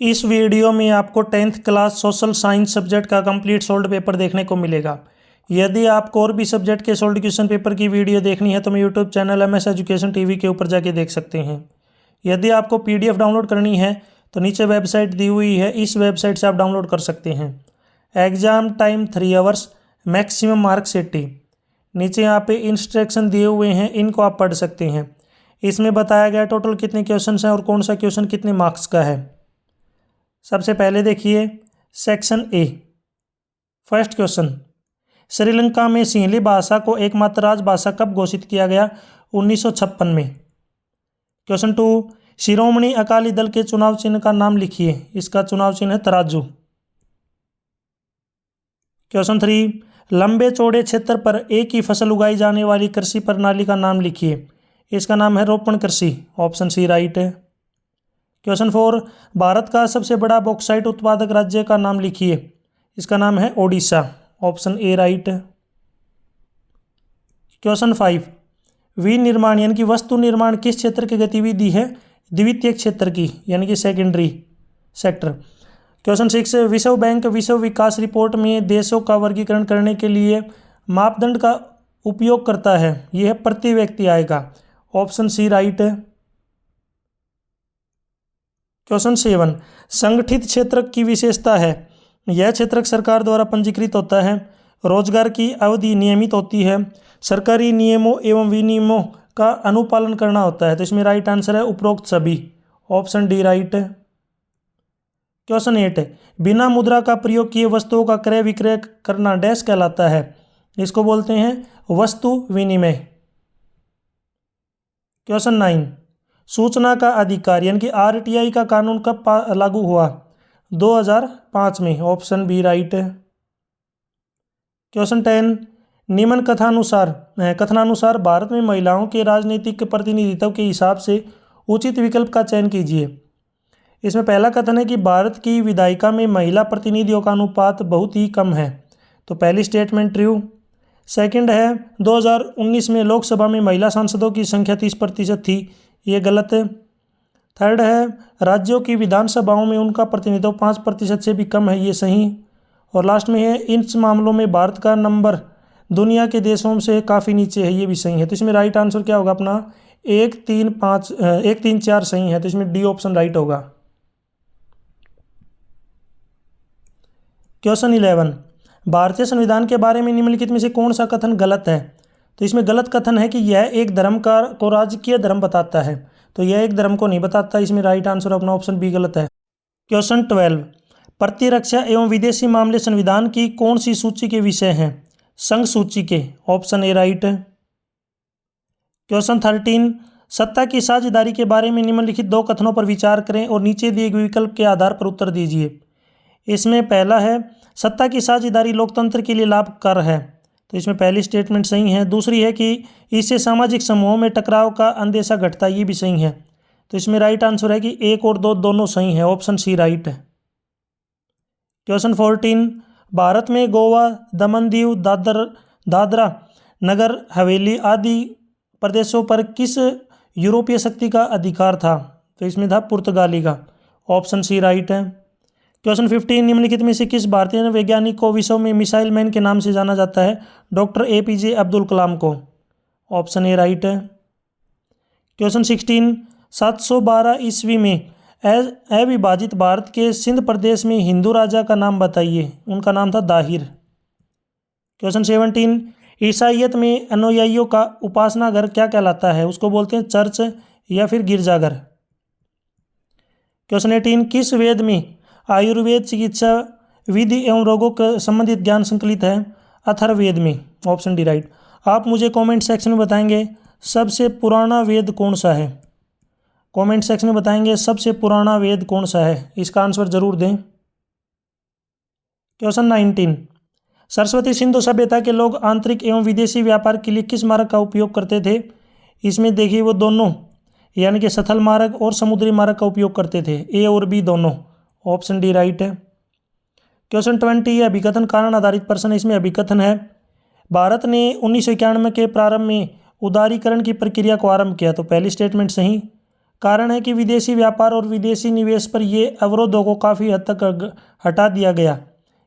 इस वीडियो में आपको 10th class social science subject का कंप्लीट सोल्ड पेपर देखने को मिलेगा। यदि आपको और भी सब्जेक्ट के सोल्ड क्वेश्चन पेपर की वीडियो देखनी है तो मैं YouTube channel MS education TV के ऊपर जाके देख सकते हैं। यदि आपको PDF डाउनलोड करनी है तो नीचे वेबसाइट दी हुई है, इस वेबसाइट से आप डाउनलोड कर सकते हैं। Exam time 3 hours, maximum marks 80। नीचे यहाँ पे इंस्ट्रक्शन दिए हुए हैं, इनको आप पढ़ सकते हैं। इसमें बताया गया टोटल कितने क्वेश्चन हैं और कौन सा क्वेश्चन कितने मार्क्स का है। सबसे पहले देखिए section A, first question, Sri Lanka में सिंहली भाषा को एकमात्र राजभाषा कब घोषित किया गया? 1956 में। क्वेश्चन 2, शिरोमणि अकाली दल के चुनाव चिन्ह का नाम लिखिए। इसका चुनाव चिन्ह है तराजू। क्वेश्चन 3, लंबे चौड़े क्षेत्र पर एक ही फसल उगाई जाने वाली कृषि प्रणाली का नाम लिखिए। इसका नाम है रोपण कृषि। ऑप्शन सी राइट है। क्वेश्चन 4, भारत का सबसे बड़ा बॉक्साइट उत्पादक राज्य का नाम लिखिए। इसका नाम है ओडिशा। ऑप्शन ए राइट है। क्वेश्चन 5, विनिर्माण यानी कि वस्तु निर्माण किस क्षेत्र की गतिविधि है? द्वितीयक क्षेत्र की, यानी कि सेकेंडरी सेक्टर। क्वेश्चन 6, विश्व बैंक विश्व विकास रिपोर्ट में देशों का वर्गीकरण करने के लिए मापदंड का उपयोग करता है। यह प्रति व्यक्ति आय का। ऑप्शन सी राइट है। क्वेश्चन 7, संगठित क्षेत्र की विशेषता है। यह क्षेत्र सरकार द्वारा पंजीकृत होता है। रोजगार की अवधि नियमित होती है। सरकारी नियमों एवं विनियमों का अनुपालन करना होता है। तो इसमें राइट आंसर है उपरोक्त सभी। ऑप्शन डी राइट है। क्वेश्चन 8, बिना मुद्रा का प्रयोग किए वस्तुओं का क्रय विक्रय करना डैश कहलाता है। इसको बोलते हैं वस्तु विनिमय। क्वेश्चन 9, सूचना का अधिकार यानी कि RTI का कानून कब लागू हुआ? 2005 में। ऑप्शन बी राइट है। क्वेश्चन 10, निम्न कथनानुसार भारत में महिलाओं के राजनीतिक प्रतिनिधित्व के हिसाब से उचित विकल्प का चयन कीजिए। इसमें पहला कथन है कि भारत की विधायिका में महिला प्रतिनिधियों का अनुपात बहुत ही कम है। तो पहली स्टेटमेंट ट्रू। सेकंड है 2019 में लोकसभा में महिला सांसदों की संख्या 30% थी। ये गलत है। थर्ड है राज्यों की विधानसभाओं में उनका प्रतिनिधित्व 5% से भी कम है। ये सही। और लास्ट में है इन मामलों में भारत का नंबर दुनिया के देशों से काफ़ी नीचे है। ये भी सही है। तो इसमें राइट आंसर क्या होगा अपना? 1, 3, 4 सही है। तो इसमें डी ऑप्शन राइट होगा। क्वेश्चन 11, भारतीय संविधान के बारे में निम्नलिखित में से कौन सा कथन गलत है? तो इसमें गलत कथन है कि यह एक धर्म को राजकीय धर्म बताता है। तो यह एक धर्म को नहीं बताता। इसमें राइट आंसर अपना ऑप्शन बी गलत है। क्वेश्चन 12, प्रतिरक्षा एवं विदेशी मामले संविधान की कौन सी सूची के विषय हैं? संघ सूची के। ऑप्शन ए राइट है। क्वेश्चन 13, सत्ता की साझेदारी के बारे में निम्नलिखित 2 कथनों पर विचार करें और नीचे दिए गए विकल्प के आधार पर उत्तर दीजिए। इसमें पहला है सत्ता की साझेदारी लोकतंत्र के लिए लाभकर है। तो इसमें पहली स्टेटमेंट सही है। दूसरी है कि इससे सामाजिक समूहों में टकराव का अंदेशा घटता है। ये भी सही है। तो इसमें राइट आंसर है कि 1 और 2 दोनों सही है। ऑप्शन सी राइट है। क्वेश्चन 14, भारत में गोवा, दमन दीव, दादरा नगर हवेली आदि प्रदेशों पर किस यूरोपीय शक्ति का अधिकार था? तो इसमें था पुर्तगाली का। ऑप्शन सी राइट है। क्वेश्चन 15, निम्नलिखित में से किस भारतीय वैज्ञानिक को विश्व में मिसाइल मैन के नाम से जाना जाता है? डॉक्टर APJ अब्दुल कलाम को। ऑप्शन ए राइट है। क्वेश्चन 16, 712 ईस्वी में अविभाजित भारत के सिंध प्रदेश में हिंदू राजा का नाम बताइए। उनका नाम था दाहिर। क्वेश्चन 17, ईसाइयत में अनुयायियों का उपासना घर क्या कहलाता है? उसको बोलते हैं चर्च या फिर गिरजाघर। क्वेश्चन 18, किस वेद में आयुर्वेद चिकित्सा विधि एवं रोगों के संबंधित ज्ञान संकलित है? अथर्ववेद में। Option D right. आप मुझे कमेंट सेक्शन में बताएंगे सबसे पुराना वेद कौन सा है। कमेंट सेक्शन में बताएंगे सबसे पुराना वेद कौन सा है। इसका आंसर जरूर दें। क्वेश्चन 19, सरस्वती सिंधु सभ्यता के लोग आंतरिक एवं विदेशी व्यापार के लिए किस मार्ग का उपयोग करते थे? इसमें देखिए वो दोनों यानी कि स्थल मार्ग और समुद्री मार्ग का उपयोग करते थे। ए और बी दोनों। ऑप्शन डी राइट है। क्वेश्चन 20, अभिकथन कारण आधारित प्रश्न। इसमें अभिकथन है भारत ने 1991 के प्रारंभ में उदारीकरण की प्रक्रिया को आरंभ किया। तो पहली स्टेटमेंट सही। कारण है कि विदेशी व्यापार और विदेशी निवेश पर ये अवरोधों को काफ़ी हद तक हटा दिया गया।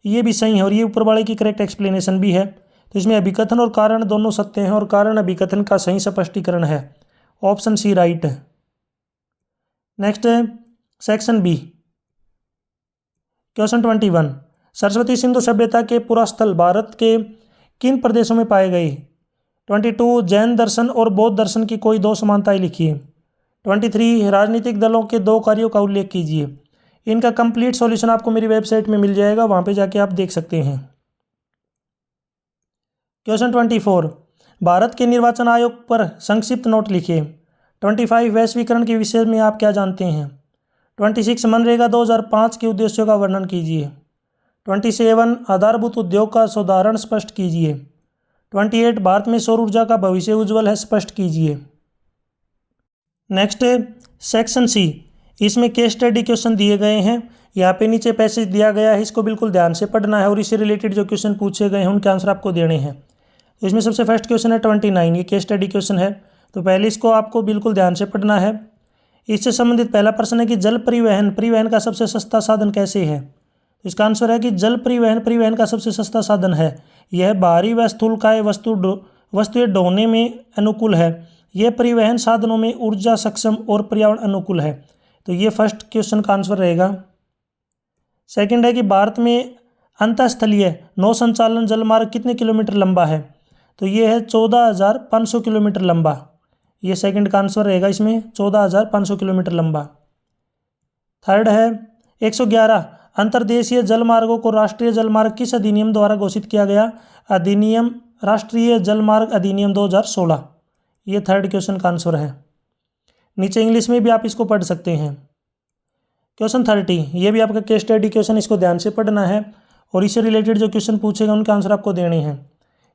ये भी सही है और ये ऊपर वाले की करेक्ट एक्सप्लेनेशन भी है। तो इसमें अभिकथन और कारण दोनों सत्य हैं और कारण अभिकथन का सही स्पष्टीकरण है। ऑप्शन सी राइट है। नेक्स्ट है section B, question 21। Saraswati Sindhu सभ्यता के पुरास्थल भारत के किन प्रदेशों में पाए गए? 22 जैन दर्शन और बौद्ध दर्शन की कोई दो समानताएं लिखिए। 23 राजनीतिक दलों के दो कार्यों का उल्लेख कीजिए। इनका कंप्लीट सॉल्यूशन आपको मेरी वेबसाइट में मिल जाएगा, वहां पे जाके आप देख सकते हैं। क्वेश्चन 24 भारत के निर्वाचन आयोग पर संक्षिप्त नोट लिखिए। 25 वैश्वीकरण के विषय में आप क्या जानते हैं? 26 मनरेगा 2005 के उद्देश्यों का वर्णन कीजिए। 27 आधारभूत उद्योग का सुधारण स्पष्ट कीजिए। 28 भारत में सौर ऊर्जा का भविष्य उज्ज्वल है, स्पष्ट कीजिए। नेक्स्ट सेक्शन सी, इसमें केस स्टडी क्वेश्चन दिए गए हैं। यहाँ पे नीचे पैसेज दिया गया है, इसको बिल्कुल ध्यान से पढ़ना है और इससे रिलेटेड जो क्वेश्चन पूछे गए हैं उनके आंसर आपको देने हैं। तो इसमें सबसे फर्स्ट क्वेश्चन है 29, ये केस स्टडी क्वेश्चन है। तो पहले इसको आपको बिल्कुल ध्यान से पढ़ना है। इससे संबंधित पहला प्रश्न है कि जल परिवहन का सबसे सस्ता साधन कैसे है? इसका आंसर है कि जल परिवहन का सबसे सस्ता साधन है। यह बाहरी व स्थूलकाय वस्तुएं ढोने में अनुकूल है। यह परिवहन साधनों में ऊर्जा सक्षम और पर्यावरण अनुकूल है। तो ये फर्स्ट क्वेश्चन का आंसर रहेगा। सेकंड है कि भारत में अंतःस्थलीय नौ संचालन जलमार्ग कितने किलोमीटर लंबा है? तो ये है 14,500 किलोमीटर लंबा। ये सेकंड का आंसर रहेगा इसमें, 14,500 किलोमीटर लंबा। थर्ड है 111 अंतर्देशीय जलमार्गों को राष्ट्रीय जलमार्ग किस अधिनियम द्वारा घोषित किया गया? अधिनियम राष्ट्रीय जलमार्ग अधिनियम 2016। ये थर्ड क्वेश्चन का आंसर है। नीचे इंग्लिश में भी आप इसको पढ़ सकते हैं। क्वेश्चन 30, ये भी आपका केस स्टडी क्वेश्चन, इसको ध्यान से पढ़ना है और इससे रिलेटेड जो क्वेश्चन पूछेगा उनके आंसर आपको देने हैं।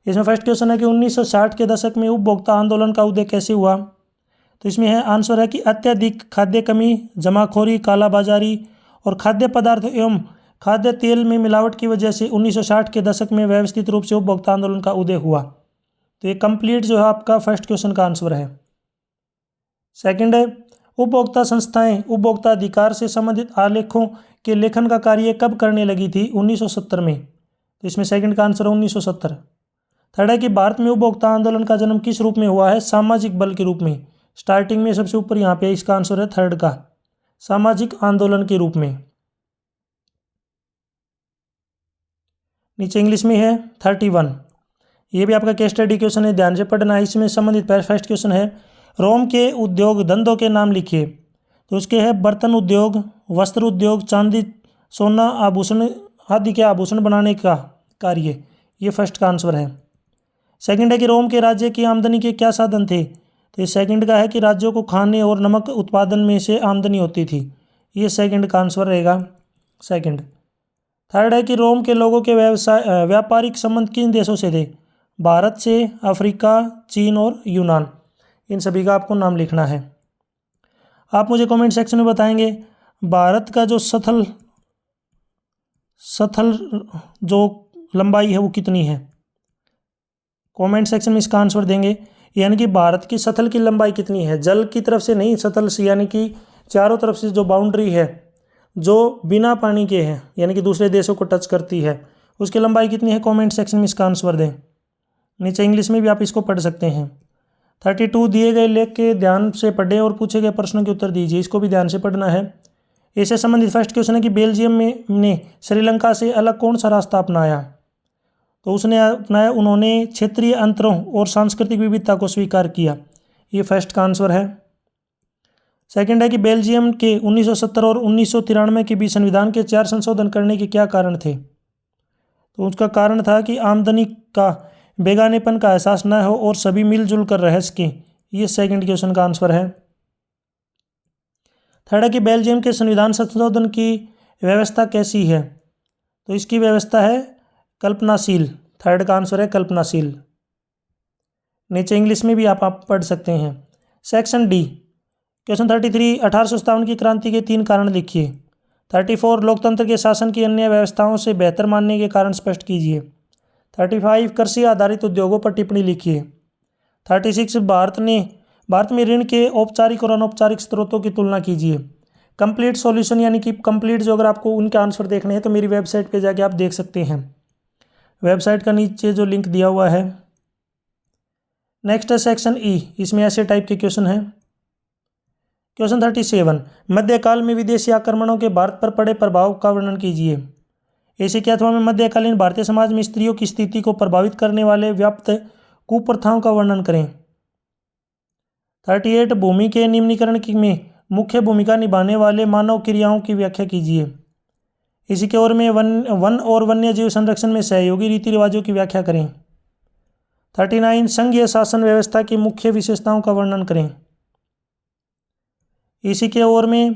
इसमें फर्स्ट क्वेश्चन है कि 1960 के दशक में उपभोक्ता आंदोलन का उदय कैसे हुआ? तो इसमें है आंसर है कि अत्यधिक खाद्य कमी, जमाखोरी, कालाबाजारी और खाद्य पदार्थ एवं खाद्य तेल में मिलावट की वजह से 1960 के दशक में व्यवस्थित रूप से उपभोक्ता आंदोलन का उदय हुआ। तो ये कंप्लीट जो है आपका फर्स्ट क्वेश्चन का आंसर है। सेकंड है उपभोक्ता संस्थाएं उपभोक्ता अधिकार से संबंधित आलेखों के लेखन का कार्य कब करने लगी थी? 1970 में। तो इसमें सेकंड का आंसर है 1970। थर्ड है कि भारत में उपभोक्ता आंदोलन का जन्म किस रूप में हुआ है? सामाजिक बल के रूप में। स्टार्टिंग में सबसे ऊपर यहाँ पे इसका आंसर है थर्ड का, सामाजिक आंदोलन के रूप में। नीचे इंग्लिश में है 31, ये भी आपका केस स्टडी क्वेश्चन है, ध्यान से पढ़ना है। इसमें संबंधित फर्स्ट क्वेश्चन है रोम के उद्योग धंधों के नाम लिखिए। तो उसके है बर्तन उद्योग, वस्त्र उद्योग, चांदी सोना आभूषण आदि के आभूषण बनाने का कार्य। ये फर्स्ट का आंसर है। सेकंड है कि रोम के राज्य की आमदनी के क्या साधन थे? तो ये सेकंड का है कि राज्यों को खाने और नमक उत्पादन में से आमदनी होती थी। ये सेकंड का आंसर रहेगा, सेकंड। थर्ड है कि रोम के लोगों के व्यापारिक संबंध किन देशों से थे? भारत से, अफ्रीका, चीन और यूनान। इन सभी का आपको नाम लिखना है। आप मुझे कमेंट सेक्शन में बताएंगे भारत का जो स्थल जो लंबाई है वो कितनी है? कमेंट सेक्शन में इसका आंसर देंगे, यानी कि भारत की स्थल की लंबाई कितनी है, जल की तरफ से नहीं, स्थल से यानी कि चारों तरफ से जो बाउंड्री है जो बिना पानी के है यानी कि दूसरे देशों को टच करती है, उसकी लंबाई कितनी है? कमेंट सेक्शन में इसका आंसर दें। नीचे इंग्लिश में भी आप इसको पढ़ सकते हैं। 32 दिए गए लेख के ध्यान से पढ़ें और पूछे गए प्रश्नों के उत्तर दीजिए। इसको भी ध्यान से पढ़ना है। इससे संबंधित फर्स्ट क्वेश्चन है कि बेल्जियम ने श्रीलंका से अलग कौन सा रास्ता अपनाया? तो उन्होंने क्षेत्रीय अंतरों और सांस्कृतिक विविधता को स्वीकार किया। ये फर्स्ट का आंसर है। सेकंड है कि बेल्जियम के 1970 और 1993 के बीच संविधान के 4 संशोधन करने के क्या कारण थे? तो उसका कारण था कि आमदनी का बेगानेपन का एहसास न हो और सभी मिलजुल कर रह सकें। ये सेकंड क्वेश्चन का आंसर है। थर्ड है कि बेल्जियम के संविधान संशोधन की व्यवस्था कैसी है? तो इसकी व्यवस्था है कल्पनाशील। थर्ड का आंसर है कल्पनाशील। नीचे इंग्लिश में भी आप पढ़ सकते हैं। सेक्शन डी, क्वेश्चन 33 1857 की क्रांति के 3 कारण लिखिए। 34 लोकतंत्र के शासन की अन्य व्यवस्थाओं से बेहतर मानने के कारण स्पष्ट कीजिए। 35 कृषि आधारित उद्योगों पर टिप्पणी लिखिए। 36 भारत ने भारत में ऋण के औपचारिक और अनौपचारिक स्रोतों की तुलना कीजिए। कंप्लीट सॉल्यूशन यानी कि कंप्लीट जो अगर आपको उनके आंसर देखने हैं तो मेरी वेबसाइट पे जाके आप देख सकते हैं। वेबसाइट का नीचे जो लिंक दिया हुआ है। नेक्स्ट है सेक्शन ई, इसमें ऐसे टाइप के क्वेश्चन हैं। क्वेश्चन 37, मध्यकाल में विदेशी आक्रमणों के भारत पर पड़े प्रभाव का वर्णन कीजिए। एशिया अथवा में मध्यकालीन भारतीय समाज में स्त्रियों की स्थिति को प्रभावित करने वाले व्याप्त कुप्रथाओं का वर्णन करें। 38, भूमि के निम्नीकरण में मुख्य भूमिका निभाने वाले मानव क्रियाओं की व्याख्या कीजिए। इसी के ओर में वन और वन्य जीव संरक्षण में सहयोगी रीति रिवाजों की व्याख्या करें। 39, संघीय शासन व्यवस्था की मुख्य विशेषताओं का वर्णन करें। इसी के ओर में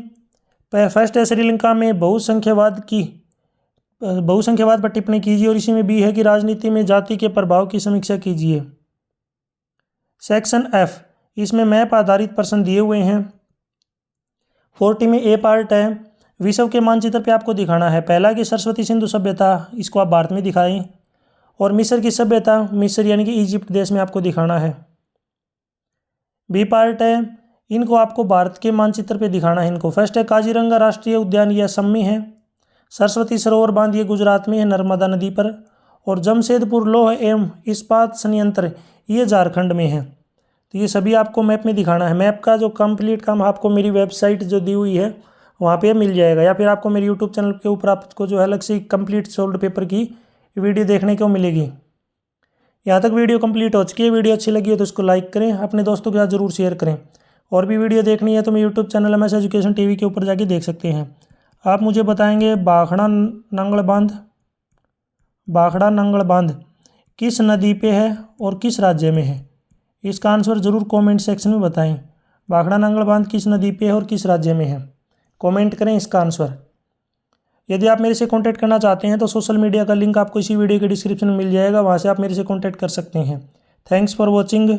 फर्स्ट है श्रीलंका में बहुसंख्यवाद पर टिप्पणी कीजिए और इसी में बी है कि राजनीति में जाति के प्रभाव की समीक्षा कीजिए। सेक्शन एफ, इसमें मैप आधारित प्रश्न दिए हुए हैं। 40 में ए पार्ट है, विश्व के मानचित्र पे आपको दिखाना है। पहला कि सरस्वती सिंधु सभ्यता, इसको आप भारत में दिखाएं, और मिस्र की सभ्यता, मिस्र यानी कि इजिप्ट देश में आपको दिखाना है। बी पार्ट है, इनको आपको भारत के मानचित्र पे दिखाना है इनको। फर्स्ट है काजीरंगा राष्ट्रीय उद्यान, यह असम में है। सरस्वती सरोवर बांध, ये गुजरात में है नर्मदा नदी पर। और जमशेदपुर लौह एवं इस्पात संयंत्र, ये झारखंड में है। तो ये सभी आपको मैप में दिखाना है। मैप का जो कंप्लीट काम आपको मेरी वेबसाइट जो दी हुई है वहाँ पे मिल जाएगा, या फिर आपको मेरे यूट्यूब चैनल के ऊपर आपको जो है अलग से कंप्लीट सोल्ड पेपर की वीडियो देखने को मिलेगी। यहाँ तक वीडियो कंप्लीट हो चुकी है। वीडियो अच्छी लगी हो तो इसको लाइक करें, अपने दोस्तों के साथ ज़रूर शेयर करें। और भी वीडियो देखनी है तो मैं YouTube channel MS education TV के ऊपर जाके देख सकते हैं। आप मुझे बताएंगे भाखड़ा नंगल बांध किस नदी पे है और किस राज्य में है। इसका आंसर ज़रूर कमेंट सेक्शन में बताएं। भाखड़ा नंगल बांध किस नदी पे है और किस राज्य में है, कमेंट करें इसका आंसर। यदि आप मेरे से कांटेक्ट करना चाहते हैं तो सोशल मीडिया का लिंक आपको इसी वीडियो के डिस्क्रिप्शन में मिल जाएगा, वहाँ से आप मेरे से कांटेक्ट कर सकते हैं। Thanks for watching.